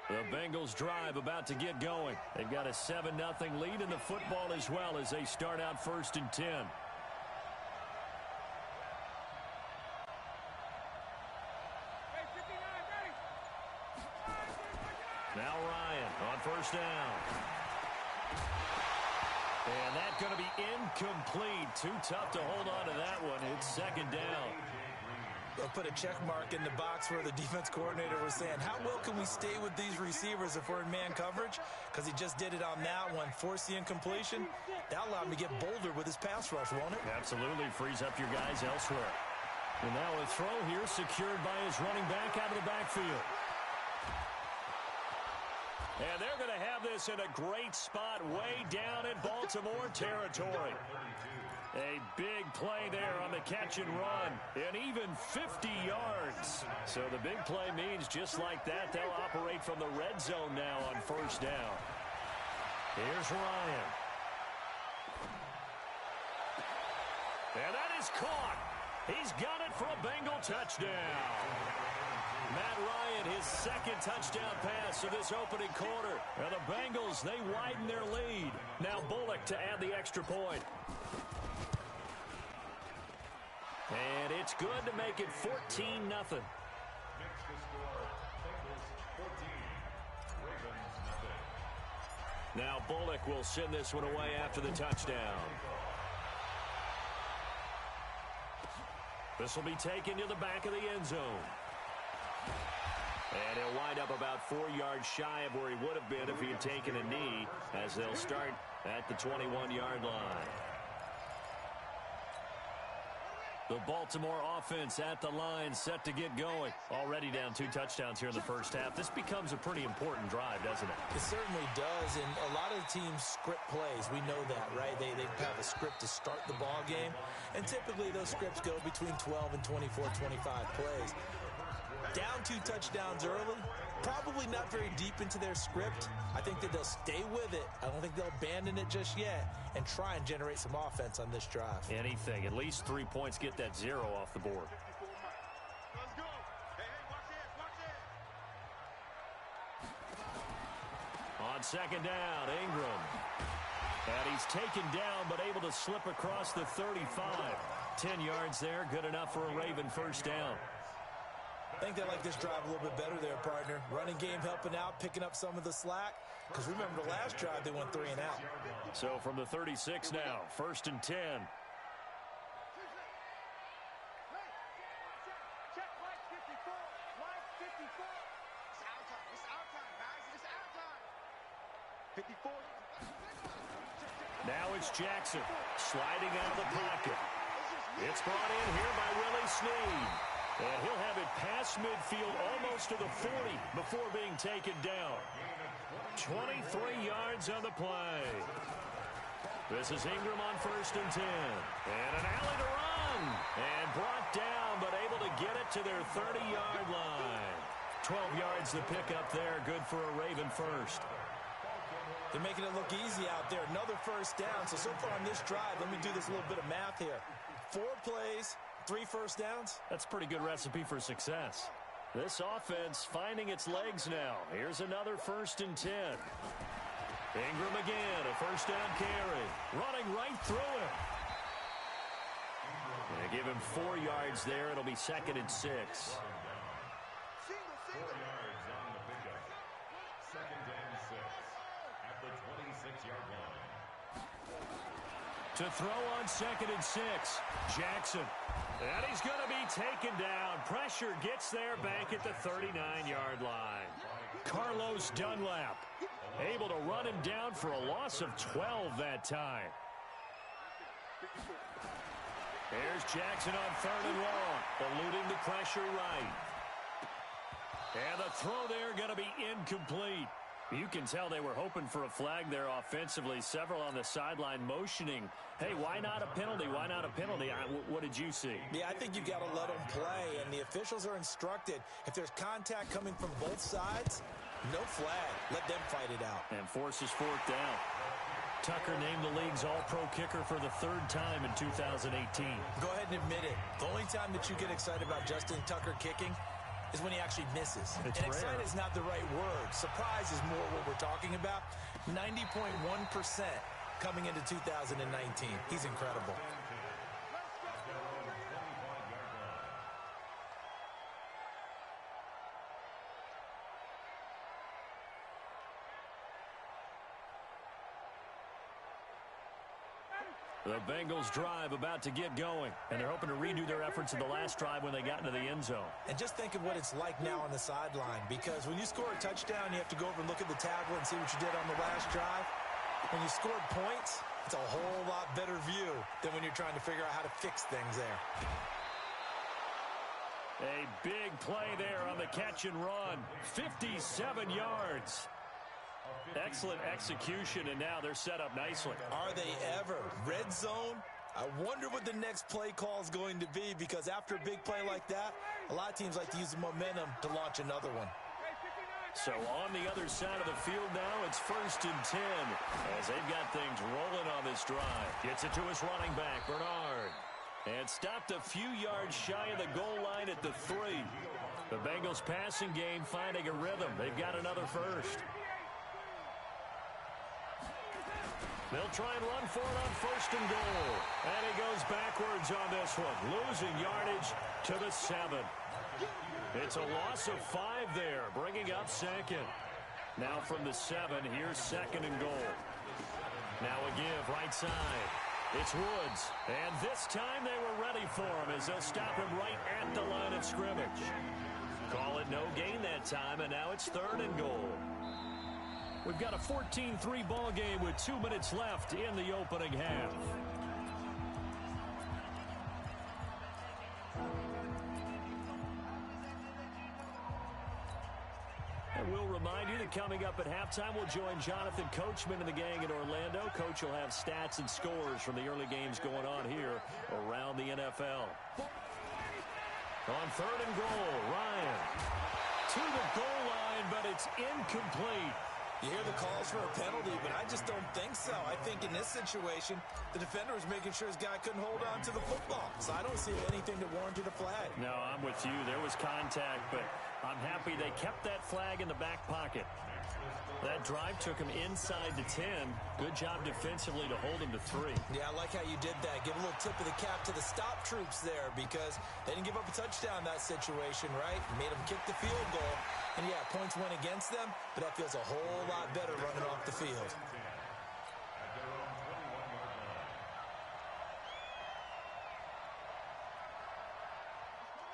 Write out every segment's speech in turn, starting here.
The Bengals drive about to get going. They've got a 7-0 lead in the football as well as they start out 1st and 10. Now Ryan on 1st down. And that's going to be incomplete. Too tough to hold on to that one. It's 2nd down. They'll put a check mark in the box where the defense coordinator was saying, how well can we stay with these receivers if we're in man coverage? Because he just did it on that one. Force the incompletion. That'll allow him to get bolder with his pass rush, won't it? Absolutely. Frees up your guys elsewhere. And now a throw here secured by his running back out of the backfield. And they're going to have this in a great spot way down in Baltimore territory. A big play there on the catch and run, and even 50 yards. So the big play means just like that, they'll operate from the red zone now on 1st down. Here's Ryan. And that is caught. He's got it for a Bengal touchdown. Matt Ryan, his 2nd touchdown pass of this opening quarter. And the Bengals, they widen their lead. Now Bullock to add the extra point. And it's good to make it 14-0. Now Bullock will send this one away after the touchdown. This will be taken to the back of the end zone. And he'll wind up about 4 yards shy of where he would have been if he had taken a knee, as they'll start at the 21-yard line. The Baltimore offense at the line, set to get going. Already down 2 touchdowns here in the first half. This becomes a pretty important drive, doesn't it? It certainly does, and a lot of the teams script plays. We know that, right? They have a script to start the ball game, and typically those scripts go between 12 and 24, 25 plays. Down 2 touchdowns early, probably not very deep into their script. I think that they'll stay with it. I don't think they'll abandon it just yet and try and generate some offense on this drive. Anything. At least 3 points, get that 0 off the board. Let's go. Hey, watch it. On 2nd down, Ingram. And he's taken down but able to slip across the 35. 10 yards there, good enough for a Raven 1st down. I think they like this drive a little bit better there, partner. Running game helping out, picking up some of the slack. Because remember, the last drive, they went 3 and out. So from the 36 now, 1st and 10. Check, line 54. Line 54. It's our time. It's our time, guys. It's our time. 54. Now it's Jackson sliding out of the pocket. It's brought in here by Willie Snead. And he'll have it past midfield almost to the 40 before being taken down. 23 yards on the play. This is Ingram on 1st and 10. And an alley to run. And brought down, but able to get it to their 30-yard line. 12 yards to pick up there. Good for a Raven 1st. They're making it look easy out there. Another 1st down. So far on this drive, let me do this little bit of math here. 4 plays. 3 1st downs? That's a pretty good recipe for success. This offense finding its legs now. Here's another 1st and 10. Ingram again, a 1st down carry. Running right through him. They give him 4 yards there. It'll be 2nd and 6. Single. 4 yards on the pickup. 2nd and 6 at the 26-yard line. To throw on 2nd and 6, Jackson. And he's going to be taken down. Pressure gets there back at the 39-yard line. Carlos Dunlap able to run him down for a loss of 12 that time. There's Jackson on 3rd and long, eluding the pressure right. And the throw there going to be incomplete. You can tell they were hoping for a flag there offensively. Several on the sideline motioning. Hey, why not a penalty? Why not a penalty? What did you see? Yeah, I think you've got to let them play, and the officials are instructed. If there's contact coming from both sides, no flag. Let them fight it out. And forces 4th down. Tucker named the league's all-pro kicker for the 3rd time in 2018. Go ahead and admit it. The only time that you get excited about Justin Tucker kicking is when he actually misses. It's and rare. excited is not the right word. Surprise is more what we're talking about. 90.1% coming into 2019. He's incredible. The Bengals drive about to get going, and they're hoping to redo their efforts in the last drive when they got into the end zone. And just think of what it's like now on the sideline, because when you score a touchdown, you have to go over and look at the tablet and see what you did on the last drive. When you scored points, it's a whole lot better view than when you're trying to figure out how to fix things there. A big play there on the catch and run. 57 yards. Excellent execution, and now they're set up nicely. Are they ever? Red zone? I wonder what the next play call is going to be, because after a big play like that, a lot of teams like to use the momentum to launch another one. So on the other side of the field now, it's 1st and 10 as they've got things rolling on this drive. Gets it to his running back, Bernard. And stopped a few yards shy of the goal line at the 3. The Bengals passing game finding a rhythm. They've got another first. They'll try and run for it on 1st and goal. And he goes backwards on this one, losing yardage to the 7. It's a loss of 5 there, bringing up 2nd. Now from the 7, here's 2nd and goal. Now a give right side. It's Woods. And this time they were ready for him as they'll stop him right at the line of scrimmage. Call it no gain that time, and now it's 3rd and goal. We've got a 14-3 ball game with 2 minutes left in the opening half. And we'll remind you that coming up at halftime, we'll join Jonathan Coachman and the gang in Orlando. Coach will have stats and scores from the early games going on here around the NFL. On 3rd and goal, Ryan to the goal line, but it's incomplete. You hear the calls for a penalty, but I just don't think so. I think in this situation, the defender was making sure his guy couldn't hold on to the football. So I don't see anything that warranted a flag. No, I'm with you. There was contact, but I'm happy they kept that flag in the back pocket. That drive took him inside the 10. Good job defensively to hold him to 3. Yeah, I like how you did that. Give a little tip of the cap to the stop troops there, because they didn't give up a touchdown in that situation, right? Made them kick the field goal. And, yeah, points went against them, but that feels a whole lot better running off the field.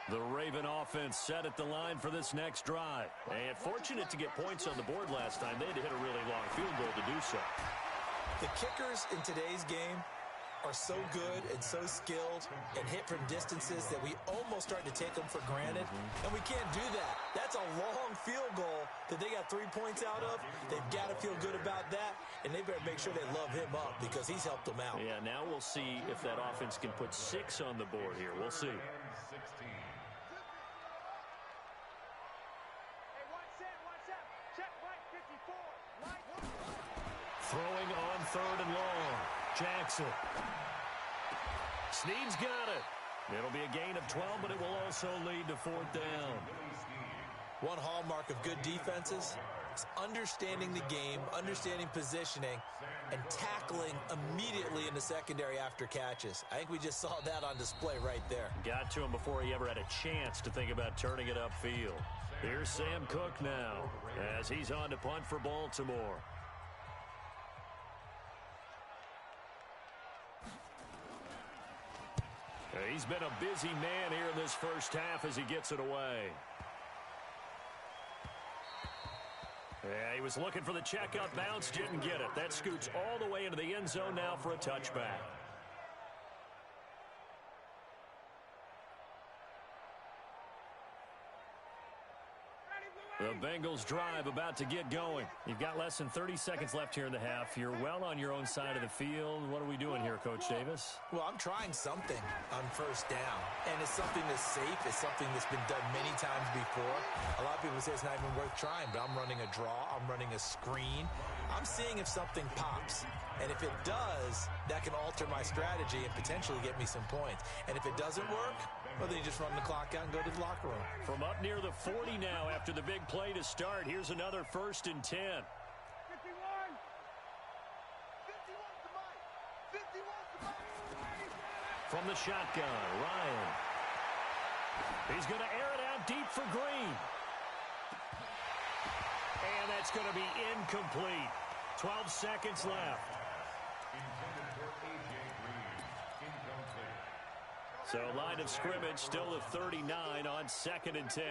The Raven offense set at the line for this next drive. And fortunate to get points on the board last time. They had to hit a really long field goal to do so. The kickers in today's game are so good and so skilled and hit from distances that we almost start to take them for granted. And we can't do that. That's a long field goal that they got 3 points out of. They've got to feel good about that, and they better make sure they love him up because he's helped them out. Yeah, now we'll see if that offense can put 6 on the board here. We'll see. Throwing on 3rd and long. Jackson. Snead's got it. It'll be a gain of 12, but it will also lead to 4th down. One hallmark of good defenses is understanding the game, understanding positioning, and tackling immediately in the secondary after catches. I think we just saw that on display right there. Got to him before he ever had a chance to think about turning it upfield. Here's Sam Cook now as he's on to punt for Baltimore. He's been a busy man here in this first half as he gets it away. Yeah, he was looking for the checkup bounce, didn't get it. That scoots all the way into the end zone now for a touchback. The Bengals drive about to get going. You've got less than 30 seconds left here in the half. You're well on your own side of the field. What are we doing here, Coach Davis? Well, I'm trying something on 1st down, and it's something that's safe. It's something that's been done many times before. A lot of people say it's not even worth trying, but I'm running a draw. I'm running a screen. I'm seeing if something pops, and if it does, that can alter my strategy and potentially get me some points. And if it doesn't work, Well, then you just run the clock out and go to the locker room. From up near the 40 now after the big play to start. Here's another 1st and 10. 51. 51 to Mike. 51 to Mike. From the shotgun, Ryan. He's going to air it out deep for Green. And that's going to be incomplete. 12 seconds left. So line of scrimmage still at 39 on 2nd and 10.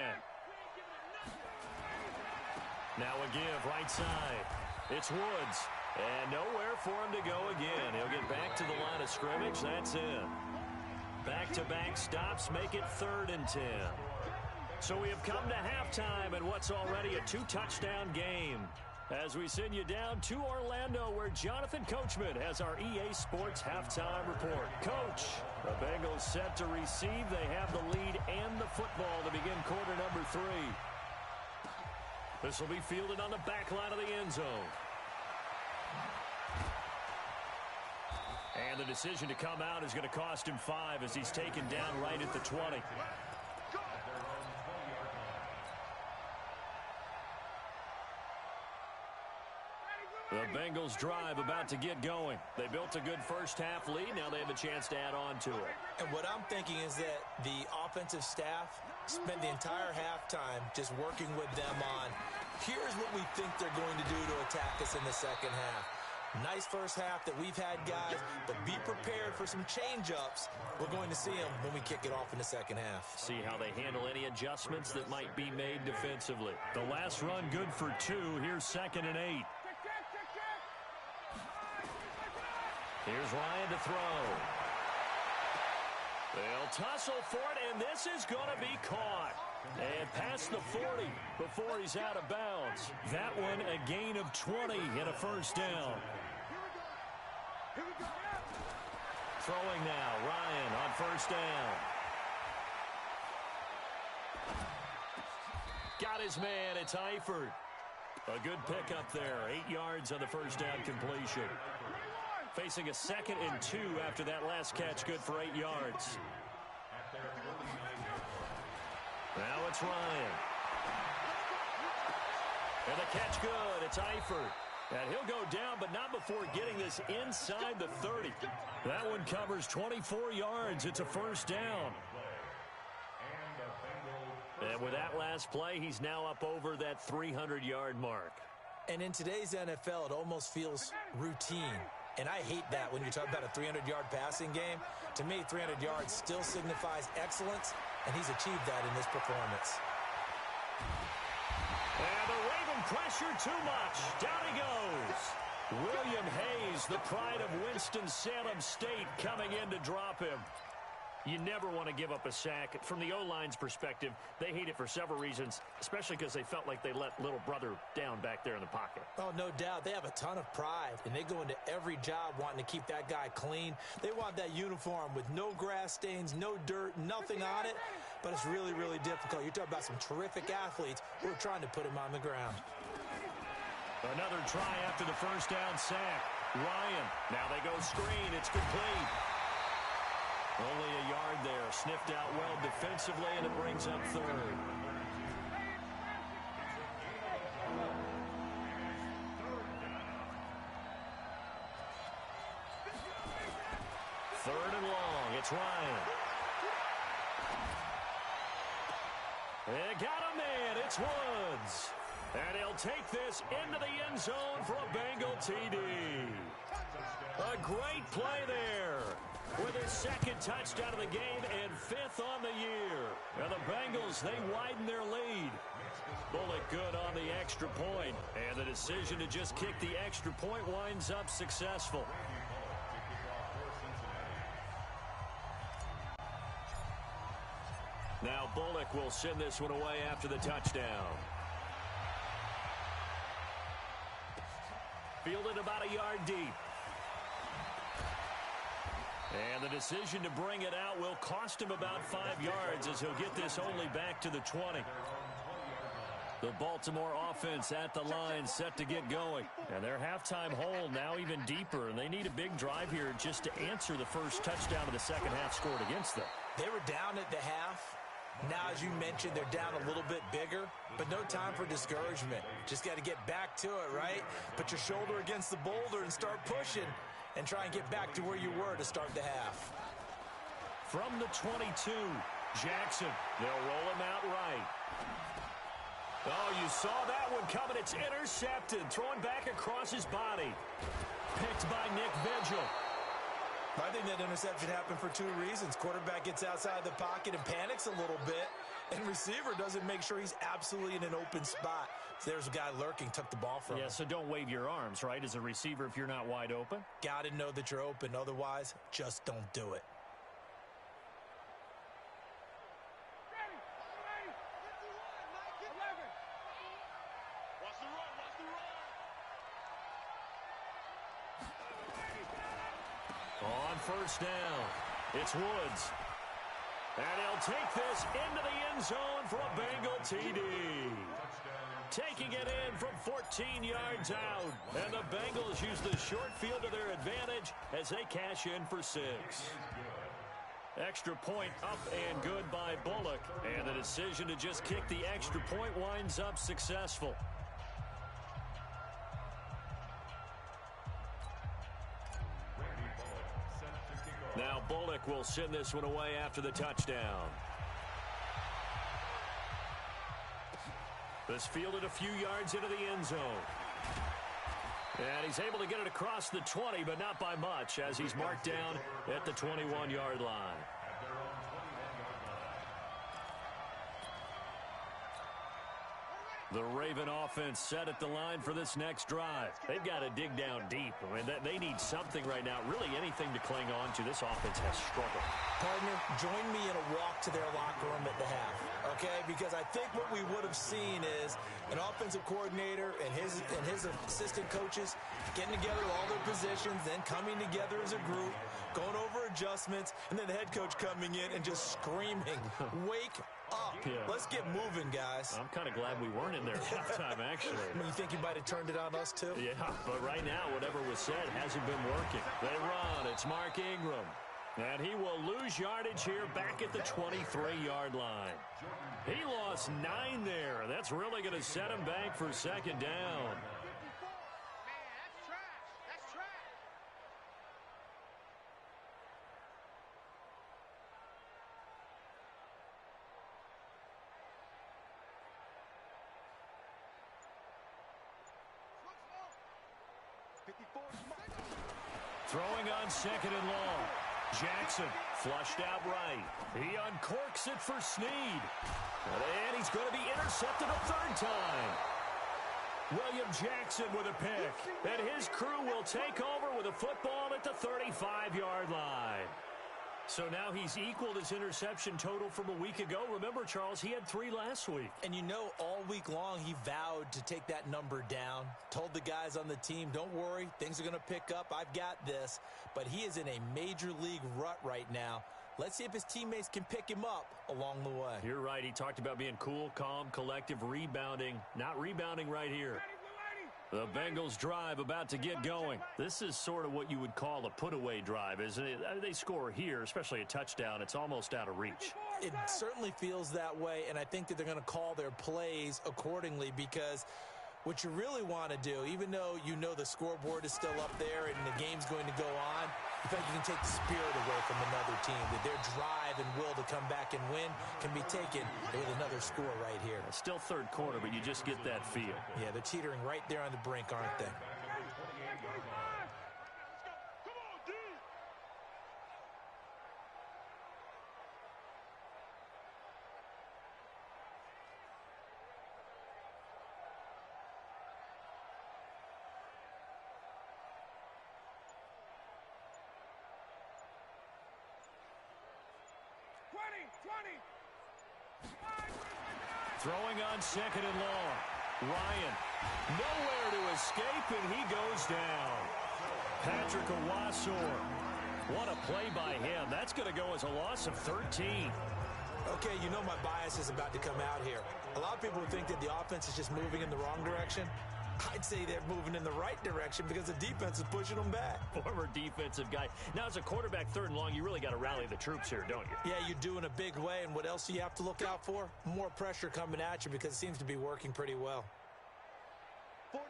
Now a give right side. It's Woods. And nowhere for him to go again. He'll get back to the line of scrimmage. That's it. Back-to-back stops make it 3rd and 10. So we have come to halftime in what's already a 2-touchdown game. As we send you down to Orlando, where Jonathan Coachman has our EA Sports halftime report. Coach, the Bengals set to receive. They have the lead and the football to begin quarter number 3. This will be fielded on the back line of the end zone. And the decision to come out is going to cost him 5 as he's taken down right at the 20. The Bengals drive about to get going. They built a good first-half lead. Now they have a chance to add on to it. And what I'm thinking is that the offensive staff spent the entire halftime just working with them on, here's what we think they're going to do to attack us in the second half. Nice first half that we've had, guys, but be prepared for some change-ups. We're going to see them when we kick it off in the second half. See how they handle any adjustments that might be made defensively. The last run good for 2. Here's 2nd and 8. Here's Ryan to throw. They'll tussle for it, and this is going to be caught. And past the 40 before he's out of bounds. That one a gain of 20 and a first down. Throwing now, Ryan on first down. Got his man, it's Eifert. A good pickup there, 8 yards on the first down completion. Facing a 2nd and 2 after that last catch, good for 8 yards. Now it's Ryan. And the catch good, it's Eifert. And he'll go down, but not before getting this inside the 30. That one covers 24 yards. It's a first down. And with that last play, he's now up over that 300-yard mark. And in today's NFL, it almost feels routine. And I hate that when you're talking about a 300-yard passing game. To me, 300 yards still signifies excellence, and he's achieved that in this performance. And the Raven pressure too much. Down he goes. William Hayes, the pride of Winston-Salem State, coming in to drop him. You never want to give up a sack. From the O-line's perspective, they hate it for several reasons, especially because they felt like they let little brother down back there in the pocket. Oh, no doubt. They have a ton of pride, and they go into every job wanting to keep that guy clean. They want that uniform with no grass stains, no dirt, nothing on it, but it's really, really difficult. You're talking about some terrific athletes who are trying to put him on the ground. Another try after the first down sack. Ryan, now they go screen. It's complete. Only a yard there. Sniffed out well defensively, and it brings up 3rd. Third and long. It's Ryan. They got a man. It's Woods. And he'll take this into the end zone for a Bengal TD. A great play there. With his 2nd touchdown of the game and 5th on the year. And the Bengals, they widen their lead. Bullock good on the extra point. And the decision to just kick the extra point winds up successful. Now Bullock will send this one away after the touchdown. Fielded about a yard deep. And the decision to bring it out will cost him about 5 yards as he'll get this only back to the 20. The Baltimore offense at the line set to get going. And their halftime hole now even deeper. And they need a big drive here just to answer the first touchdown of the second half scored against them. They were down at the half. Now, as you mentioned, they're down a little bit bigger, but no time for discouragement. Just got to get back to it, right? Put your shoulder against the boulder and start pushing and try and get back to where you were to start the half. From the 22, Jackson. They'll roll him out right. Oh, you saw that one coming. It's intercepted. Throwing back across his body. Picked by Nick Vigil. I think that interception happened for two reasons. Quarterback gets outside the pocket and panics a little bit, and receiver doesn't make sure he's absolutely in an open spot. So there's a guy lurking, took the ball from him. Yeah, so don't wave your arms, right, as a receiver if you're not wide open? Got to know that you're open. Otherwise, just don't do it. On first down, it's Woods. And he'll take this into the end zone for a Bengal TD. Taking it in from 14 yards out. And the Bengals use the short field to their advantage as they cash in for 6. Extra point up and good by Bullock. And the decision to just kick the extra point winds up successful. Now Bullock will send this one away after the touchdown. This fielded a few yards into the end zone. And he's able to get it across the 20, but not by much, as he's marked down at the 21-yard line. The Raven offense set at the line for this next drive. They've got to dig down deep. I mean, they need something right now, really anything to cling on to. This offense has struggled. Partner, join me in a walk to their locker room at the half, okay? Because I think what we would have seen is an offensive coordinator and his assistant coaches getting together all their positions, then coming together as a group, going over adjustments, and then the head coach coming in and just screaming, wake up. Yeah. Let's get moving, guys. I'm kind of glad we weren't in there at halftime, actually. You think he might have turned it on us, too? Yeah, but right now, whatever was said hasn't been working. They run. It's Mark Ingram. And he will lose yardage here back at the 23-yard line. He lost 9 there. That's really going to set him back for second down. Throwing on second and long. Jackson flushed out right. He uncorks it for Snead. And he's going to be intercepted a third time. William Jackson with a pick. And his crew will take over with a football at the 35-yard line. So now he's equaled his interception total from a week ago. Remember, Charles, he had 3 last week. And you know, all week long he vowed to take that number down. Told the guys on the team, don't worry, things are going to pick up. I've got this. But he is in a major league rut right now. Let's see if his teammates can pick him up along the way. You're right. He talked about being cool, calm, collective, rebounding. Not rebounding right here. The Bengals drive about to get going. This is sort of what you would call a put-away drive, isn't it? They score here, especially a touchdown. It's almost out of reach. It certainly feels that way, and I think that they're going to call their plays accordingly because what you really want to do, even though you know the scoreboard is still up there and the game's going to go on, in fact, you can take the spirit away from another team, that their drive and will to come back and win can be taken with another score right here. It's still third quarter, but you just get that feel. Yeah, they're teetering right there on the brink, aren't they? Throwing on second and long. Ryan, nowhere to escape, and he goes down. Patrick Owasor. What a play by him. That's going to go as a loss of 13. Okay, you know my bias is about to come out here. A lot of people think that the offense is just moving in the wrong direction. I'd say they're moving in the right direction because the defense is pushing them back. Former defensive guy. Now, as a quarterback, 3rd and long, you really got to rally the troops here, don't you? Yeah, you do in a big way, and what else do you have to look out for? More pressure coming at you because it seems to be working pretty well. 48,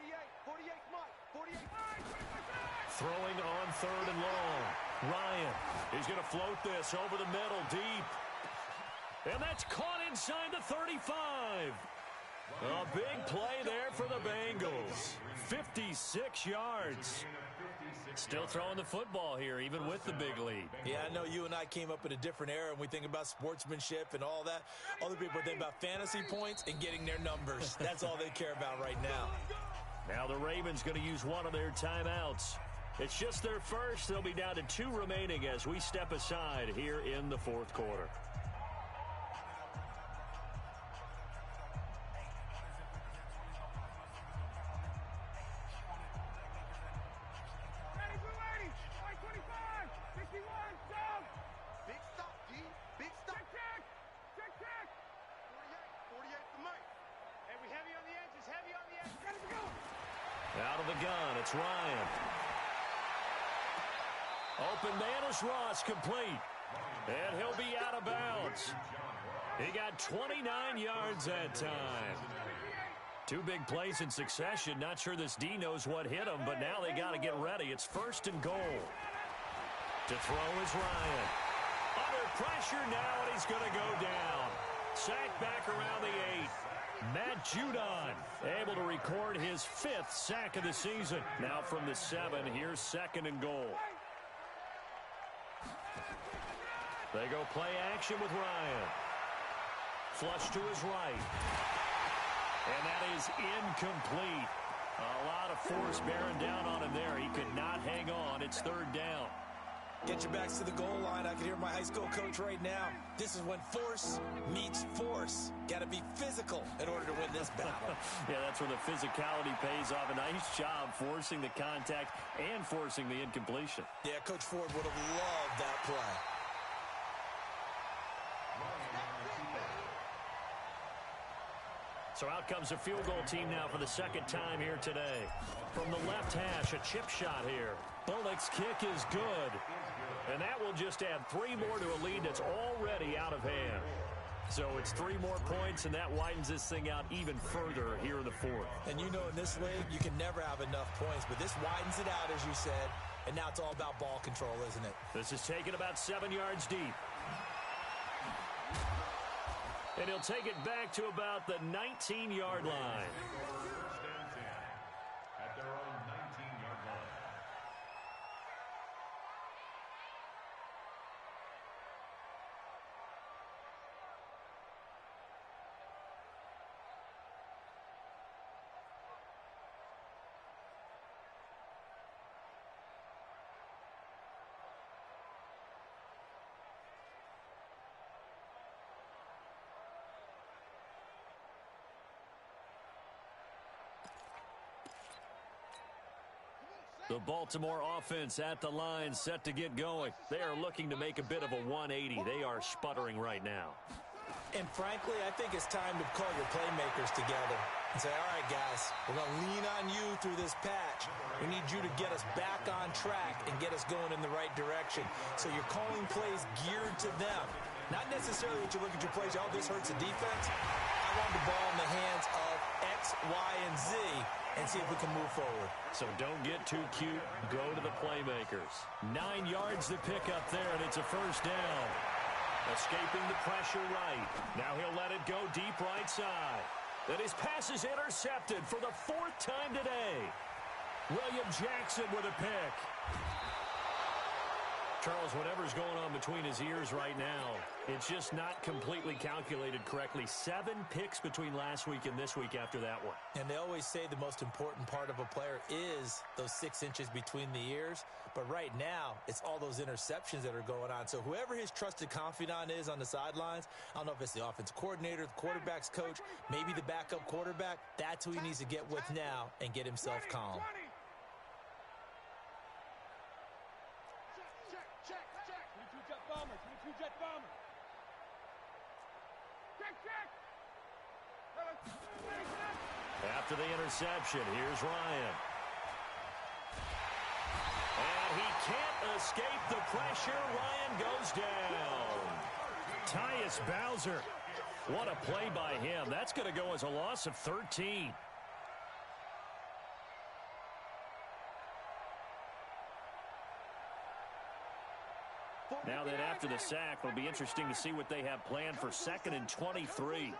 Mike, 48. Throwing on 3rd and long. Ryan, he's going to float this over the middle, deep. And that's caught inside the 35. A big play there for the Bengals. 56 yards. Still throwing the football here, even with the big lead. Yeah, I know you and I came up in a different era, and we think about sportsmanship and all that. Other people think about fantasy points and getting their numbers. That's all they care about right now. Now the Ravens going to use one of their timeouts. It's just their first. They'll be down to 2 remaining as we step aside here in the 4th quarter. Big stop, G. Big stop. Check. 48 for Mike. Hey, we heavy on the edges. Gotta go. Out of the gun, it's Ryan. Open man is Ross, complete. And he'll be out of bounds. He got 29 yards that time. 2 big plays in succession. Not sure this D knows what hit him, but now they got to get ready. It's 1st and goal. To throw is Ryan. Under pressure now, and he's going to go down. Sacked back around the 8. Matt Judon able to record his 5th sack of the season. Now from the 7, here's 2nd and goal. They go play action with Ryan. Flush to his right. And that is incomplete. A lot of force bearing down on him there. He could not hang on. It's 3rd down. Get your backs to the goal line. I can hear my high school coach right now. This is when force meets force. Got to be physical in order to win this battle. Yeah, that's where the physicality pays off. A nice job forcing the contact and forcing the incompletion. Yeah, Coach Ford would have loved that play. So out comes the field goal team now for the 2nd time here today. From the left hash, a chip shot here. Bullock's kick is good. And that will just add 3 more to a lead that's already out of hand. So it's 3 more points, and that widens this thing out even further here in the 4th. And you know in this league, you can never have enough points, but this widens it out, as you said. And now it's all about ball control, isn't it? This is taken about 7 yards deep. And he'll take it back to about the 19-yard line. At their own 19-yard line. The Baltimore offense at the line, set to get going. They are looking to make a bit of a 180. They are sputtering right now. And frankly, I think it's time to call your playmakers together and say, all right, guys, we're going to lean on you through this patch. We need you to get us back on track and get us going in the right direction. So you're calling plays geared to them. Not necessarily that you look at your plays, oh, this hurts the defense. I want the ball in the hands of X, Y, and Z and see if we can move forward. So don't get too cute. Go to the playmakers. 9 yards to pick up there, and it's a 1st down. Escaping the pressure right. Now he'll let it go deep right side. Then his pass is intercepted for the 4th time today. William Jackson with a pick. Charles, whatever's going on between his ears right now, it's just not completely calculated correctly. 7 picks between last week and this week after that one. And they always say the most important part of a player is those 6 inches between the ears. But right now, it's all those interceptions that are going on. So whoever his trusted confidant is on the sidelines, I don't know if it's the offensive coordinator, the quarterback's coach, maybe the backup quarterback, that's who he needs to get with now and get himself calm. Check. 22 jet bomber. Check. After the interception, here's Ryan. And he can't escape the pressure. Ryan goes down. Tyus Bowser. What a play by him. That's going to go as a loss of 13. Now that after the sack, it'll be interesting to see what they have planned for 2nd and 23.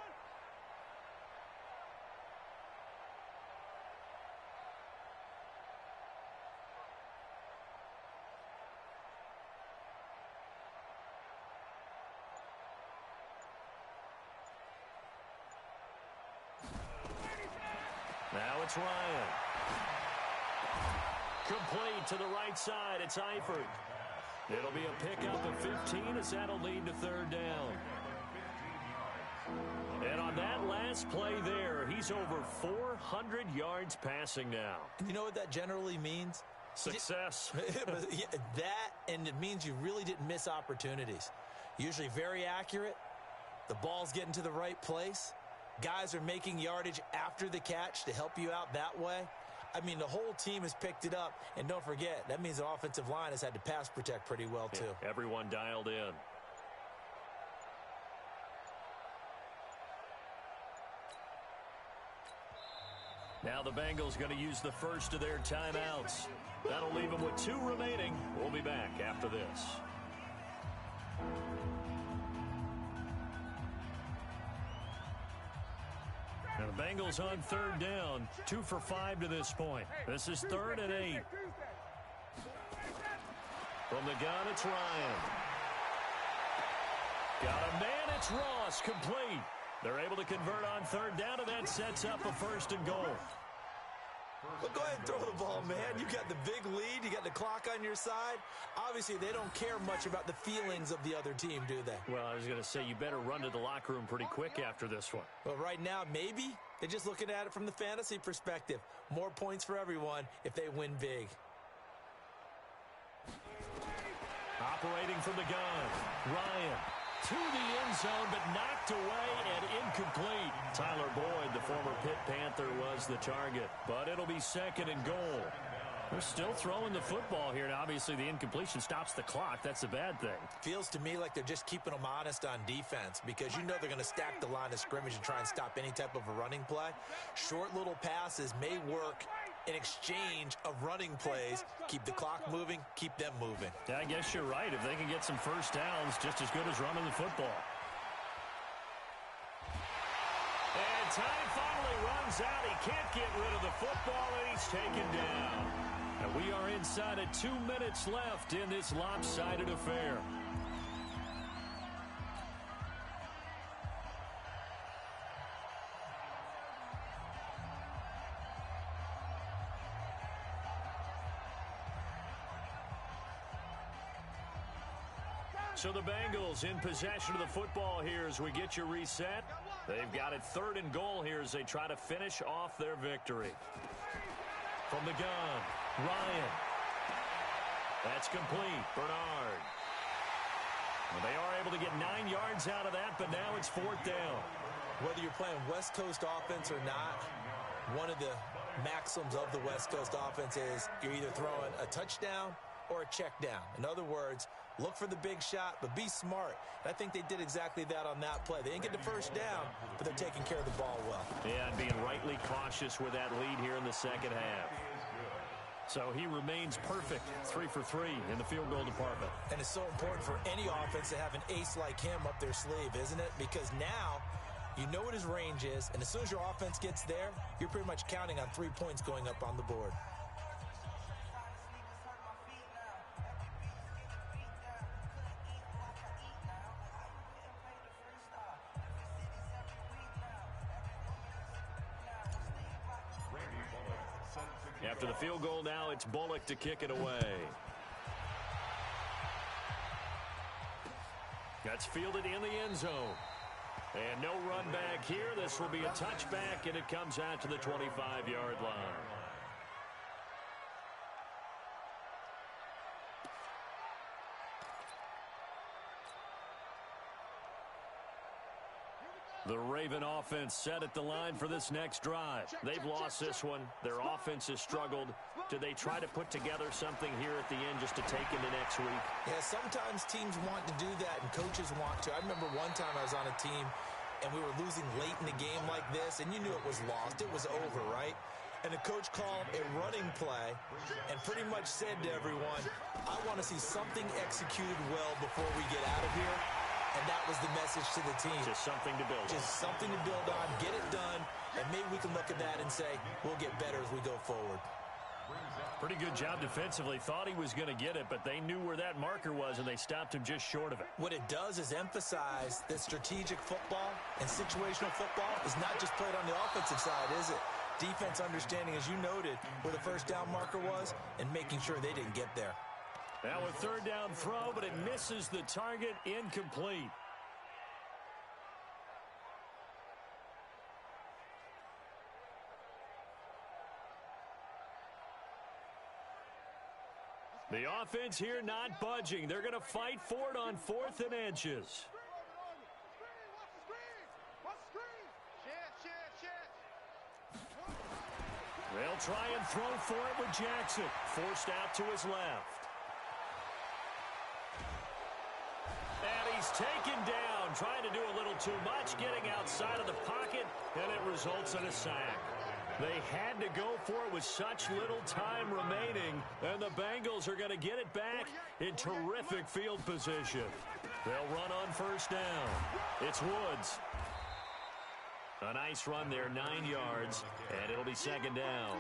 Now it's Ryan. Complete to the right side. It's Eifert. It'll be a pickup of 15 as that'll lead to 3rd down. And on that last play there, he's over 400 yards passing now. You know what that generally means? Success. That, and it means you really didn't miss opportunities. Usually very accurate. The ball's getting to the right place. Guys are making yardage after the catch to help you out that way. I mean, the whole team has picked it up. And don't forget, that means the offensive line has had to pass protect pretty well, too. Yeah, everyone dialed in. Now the Bengals going to use the first of their timeouts. That'll leave them with 2 remaining. We'll be back after this. Now the Bengals on 3rd down, 2 for 5 to this point. This is 3rd and 8. From the gun, it's Ryan. Got a man, it's Ross, complete. They're able to convert on 3rd down, and that sets up a 1st and goal. Well, go ahead and throw the ball, man. You got the big lead. You got the clock on your side. Obviously, they don't care much about the feelings of the other team, do they? Well, I was going to say, you better run to the locker room pretty quick after this one. Well, right now, maybe. They're just looking at it from the fantasy perspective. More points for everyone if they win big. Operating from the gun, Ryan. To the end zone, but knocked away and incomplete. Tyler Boyd, the former Pitt Panther, was the target. But it'll be 2nd and goal. They're still throwing the football here. Now, obviously, the incompletion stops the clock. That's a bad thing. Feels to me like they're just keeping them honest on defense because you know they're going to stack the line of scrimmage and try and stop any type of a running play. Short little passes may work in exchange of running plays. Keep the clock moving, keep them moving. Yeah, I guess you're right. If they can get some first downs, just as good as running the football. And time finally runs out. He can't get rid of the football, and he's taken down. And we are inside of 2 minutes left in this lopsided affair. So the Bengals in possession of the football here as we get you reset. They've got it 3rd and goal here as they try to finish off their victory. From the gun, Ryan. That's complete. Bernard. Well, they are able to get 9 yards out of that, but now it's 4th down. Whether you're playing West Coast offense or not, one of the maxims of the West Coast offense is you're either throwing a touchdown or a check down. In other words, look for the big shot, but be smart. And I think they did exactly that on that play. They didn't get the first down, but they're taking care of the ball well. Yeah, and being rightly cautious with that lead here in the 2nd half. So he remains perfect, 3 for 3 in the field goal department. And it's so important for any offense to have an ace like him up their sleeve, isn't it? Because now you know what his range is, and as soon as your offense gets there, you're pretty much counting on 3 points going up on the board. After the field goal now, it's Bullock to kick it away. That's fielded in the end zone. And no run back here. This will be a touchback, and it comes out to the 25-yard line. The Raven offense set at the line for this next drive. They've lost this one. Their offense has struggled. Do they try to put together something here at the end just to take into next week? Yeah, sometimes teams want to do that and coaches want to. I remember one time I was on a team and we were losing late in the game like this, and you knew it was lost. It was over, right? And the coach called a running play and pretty much said to everyone, I want to see something executed well before we get out of here. And that was the message to the team. Just something to build on. Just something to build on, get it done, and maybe we can look at that and say, we'll get better as we go forward. Pretty good job defensively. Thought he was going to get it, but they knew where that marker was, and they stopped him just short of it. What it does is emphasize that strategic football and situational football is not just played on the offensive side, is it? Defense understanding, as you noted, where the first down marker was and making sure they didn't get there. Now a third down throw, but it misses the target, incomplete. The offense here not budging. They're going to fight for it on 4th and inches. They'll try and throw for it with Jackson. Forced out to his left. And he's taken down, trying to do a little too much, getting outside of the pocket, and it results in a sack. They had to go for it with such little time remaining, and the Bengals are going to get it back in terrific field position. They'll run on first down. It's Woods. A nice run there, 9 yards, and it'll be second down.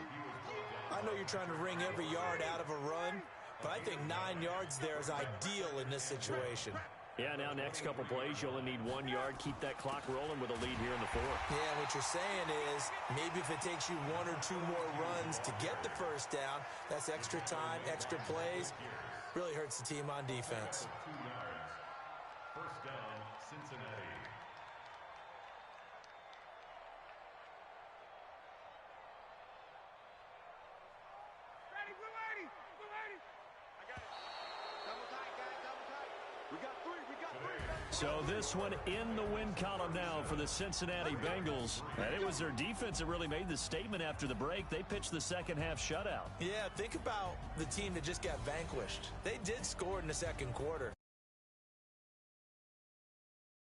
I know you're trying to wring every yard out of a run, but I think 9 yards there is ideal in this situation. Yeah, now next couple plays, you only need 1 yard. Keep that clock rolling with a lead here in the 4th. Yeah, what you're saying is maybe if it takes you 1 or 2 more runs to get the first down, that's extra time, extra plays. Really hurts the team on defense. 2 yards. First down, Cincinnati. So this one in the win column now for the Cincinnati Bengals. And it was their defense that really made the statement after the break. They pitched the second half shutout. Yeah, think about the team that just got vanquished. They did score in the second quarter.